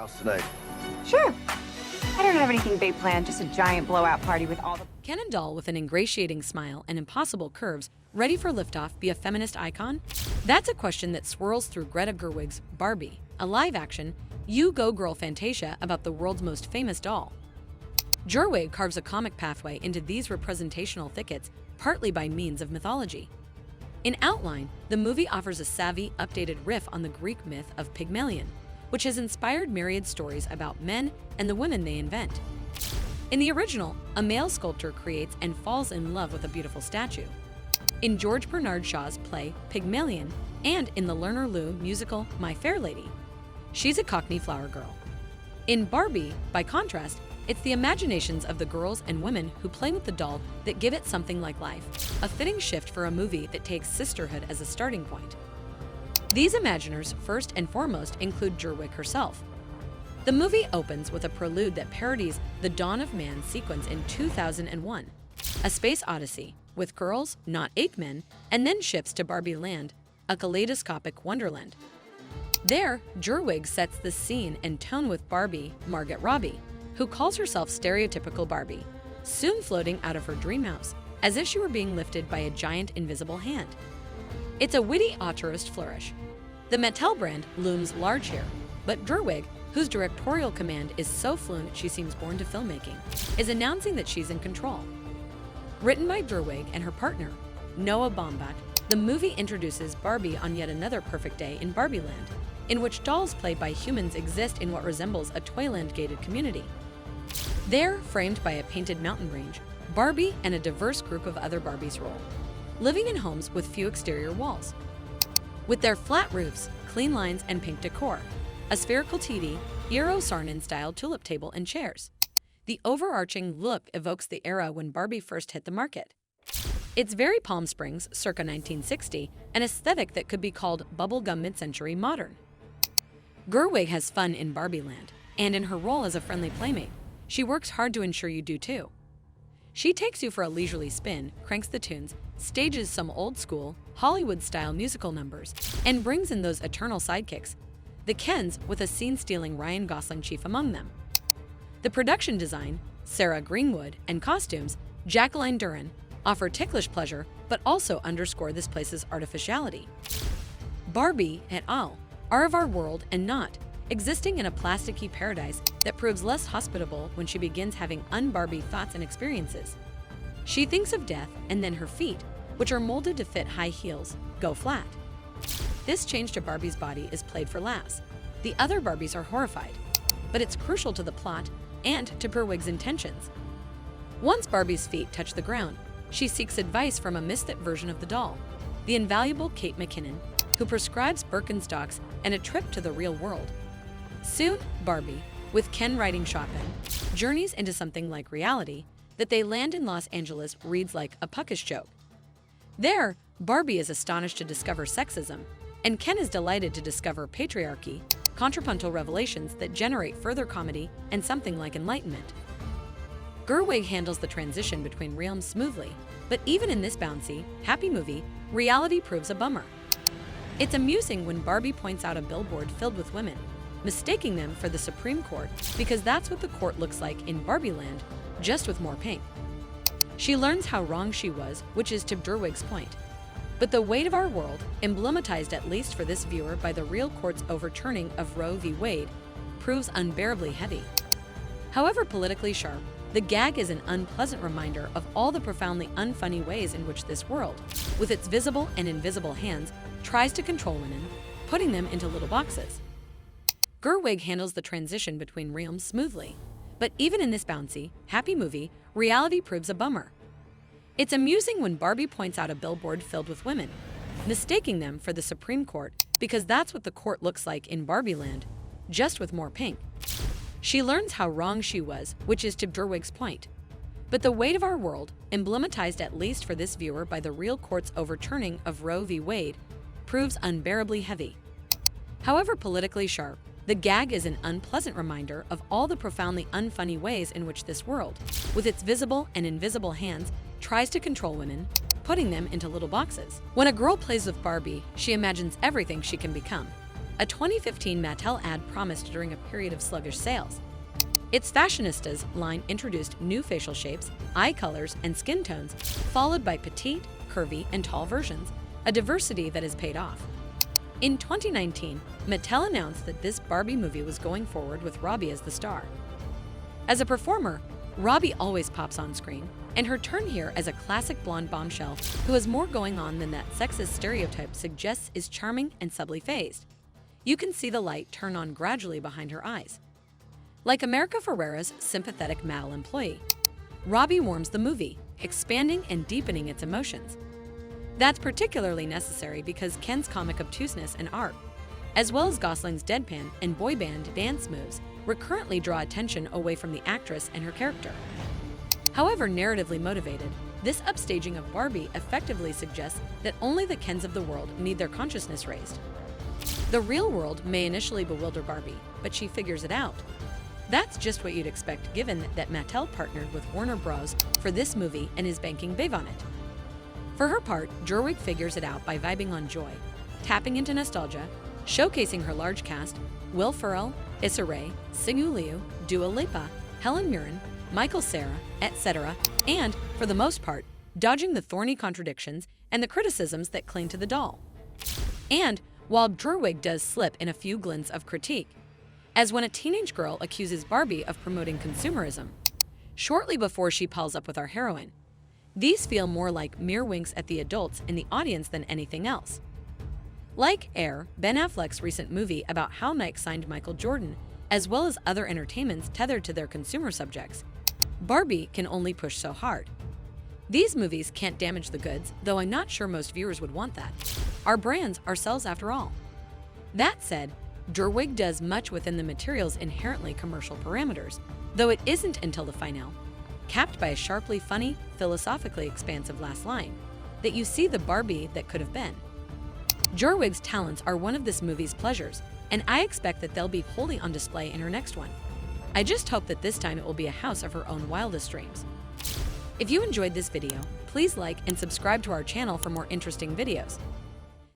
house tonight. Sure. I don't have anything big planned, just a giant blowout party with all the... Can a doll with an ingratiating smile and impossible curves ready for liftoff be a feminist icon? That's a question that swirls through Greta Gerwig's Barbie, a live-action, You Go Girl fantasia about the world's most famous doll. Gerwig carves a comic pathway into these representational thickets, partly by means of mythology. In outline, the movie offers a savvy, updated riff on the Greek myth of Pygmalion, which has inspired myriad stories about men and the women they invent. In the original, a male sculptor creates and falls in love with a beautiful statue. In George Bernard Shaw's play Pygmalion, and in the Lerner Loewe musical My Fair Lady, she's a Cockney flower girl. In Barbie, by contrast, it's the imaginations of the girls and women who play with the doll that give it something like life, a fitting shift for a movie that takes sisterhood as a starting point. These imaginers, first and foremost, include Gerwig herself. The movie opens with a prelude that parodies the Dawn of Man sequence in 2001, A Space Odyssey, with girls, not ape men, and then shifts to Barbie Land, a kaleidoscopic wonderland. There, Gerwig sets the scene and tone with Barbie, Margot Robbie, who calls herself stereotypical Barbie, soon floating out of her dream house, as if she were being lifted by a giant invisible hand. It's a witty auteurist flourish. The Mattel brand looms large here, but Gerwig, whose directorial command is so fluent she seems born to filmmaking, is announcing that she's in control. Written by Gerwig and her partner, Noah Baumbach, the movie introduces Barbie on yet another perfect day in Barbie Land, in which dolls played by humans exist in what resembles a Toyland-gated community. There, framed by a painted mountain range, Barbie and a diverse group of other Barbies roll, living in homes with few exterior walls. With their flat roofs, clean lines, and pink decor, a spherical TV, Eero Saarinen-style tulip table and chairs, the overarching look evokes the era when Barbie first hit the market. It's very Palm Springs, circa 1960, an aesthetic that could be called bubblegum mid-century modern. Gerwig has fun in Barbie Land, and in her role as a friendly playmate, she works hard to ensure you do too. She takes you for a leisurely spin, cranks the tunes, stages some old-school, Hollywood-style musical numbers, and brings in those eternal sidekicks, the Kens, with a scene-stealing Ryan Gosling chief among them. The production design, Sarah Greenwood, and costumes, Jacqueline Duran, offer ticklish pleasure but also underscore this place's artificiality. Barbie et al. Are of our world and not, existing in a plasticky paradise that proves less hospitable when she begins having un-Barbie thoughts and experiences. She thinks of death, and then her feet, which are molded to fit high heels, go flat. This change to Barbie's body is played for laughs. The other Barbies are horrified, but it's crucial to the plot and to Gerwig's intentions. Once Barbie's feet touch the ground, she seeks advice from a misfit version of the doll, the invaluable Kate McKinnon, who prescribes Birkenstocks and a trip to the real world. Soon, Barbie, with Ken riding shotgun, journeys into something like reality. That they land in Los Angeles reads like a puckish joke. There, Barbie is astonished to discover sexism, and Ken is delighted to discover patriarchy, contrapuntal revelations that generate further comedy and something like enlightenment. Gerwig handles the transition between realms smoothly, but even in this bouncy, happy movie, reality proves a bummer. It's amusing when Barbie points out a billboard filled with women, mistaking them for the Supreme Court because that's what the court looks like in Barbie Land, just with more pink. She learns how wrong she was, which is to Gerwig's point. But the weight of our world, emblematized at least for this viewer by the real court's overturning of Roe v. Wade, proves unbearably heavy. However politically sharp, the gag is an unpleasant reminder of all the profoundly unfunny ways in which this world, with its visible and invisible hands, tries to control women, putting them into little boxes. Gerwig handles the transition between realms smoothly, but even in this bouncy, happy movie, reality proves a bummer. It's amusing when Barbie points out a billboard filled with women, mistaking them for the Supreme Court because that's what the court looks like in Barbie Land, just with more pink. She learns how wrong she was, which is to Gerwig's point. But the weight of our world, emblematized at least for this viewer by the real court's overturning of Roe v. Wade, proves unbearably heavy. However politically sharp, the gag is an unpleasant reminder of all the profoundly unfunny ways in which this world, with its visible and invisible hands, tries to control women, putting them into little boxes. When a girl plays with Barbie, she imagines everything she can become. a 2015 Mattel ad promised during a period of sluggish sales. Its Fashionistas line introduced new facial shapes, eye colors, and skin tones, followed by petite, curvy, and tall versions, a diversity that has paid off. In 2019, Mattel announced that this Barbie movie was going forward with Robbie as the star. As a performer, Robbie always pops on screen, and her turn here as a classic blonde bombshell who has more going on than that sexist stereotype suggests is charming and subtly phased. You can see the light turn on gradually behind her eyes. Like America Ferrera's sympathetic Mattel employee, Robbie warms the movie, expanding and deepening its emotions. That's particularly necessary because Ken's comic obtuseness and art, as well as Gosling's deadpan and boy band dance moves, recurrently draw attention away from the actress and her character. However narratively motivated, this upstaging of Barbie effectively suggests that only the Kens of the world need their consciousness raised. The real world may initially bewilder Barbie, but she figures it out. That's just what you'd expect given that Mattel partnered with Warner Bros. For this movie and is banking big on it. For her part, Gerwig figures it out by vibing on joy, tapping into nostalgia, showcasing her large cast: Will Ferrell, Issa Rae, Simu Liu, Dua Lipa, Helen Mirren, Michael Cera, etc., and, for the most part, dodging the thorny contradictions and the criticisms that cling to the doll. And while Gerwig does slip in a few glints of critique, as when a teenage girl accuses Barbie of promoting consumerism, shortly before she pals up with our heroine, these feel more like mere winks at the adults in the audience than anything else. Like Air, Ben Affleck's recent movie about how Nike signed Michael Jordan, as well as other entertainments tethered to their consumer subjects, Barbie can only push so hard. These movies can't damage the goods, though I'm not sure most viewers would want that. Our brands ourselves after all. That said, Gerwig does much within the material's inherently commercial parameters, though it isn't until the finale, capped by a sharply funny, philosophically expansive last line, that you see the Barbie that could have been. Gerwig's talents are one of this movie's pleasures, and I expect that they'll be wholly on display in her next one. I just hope that this time it will be a house of her own wildest dreams. If you enjoyed this video, please like and subscribe to our channel for more interesting videos.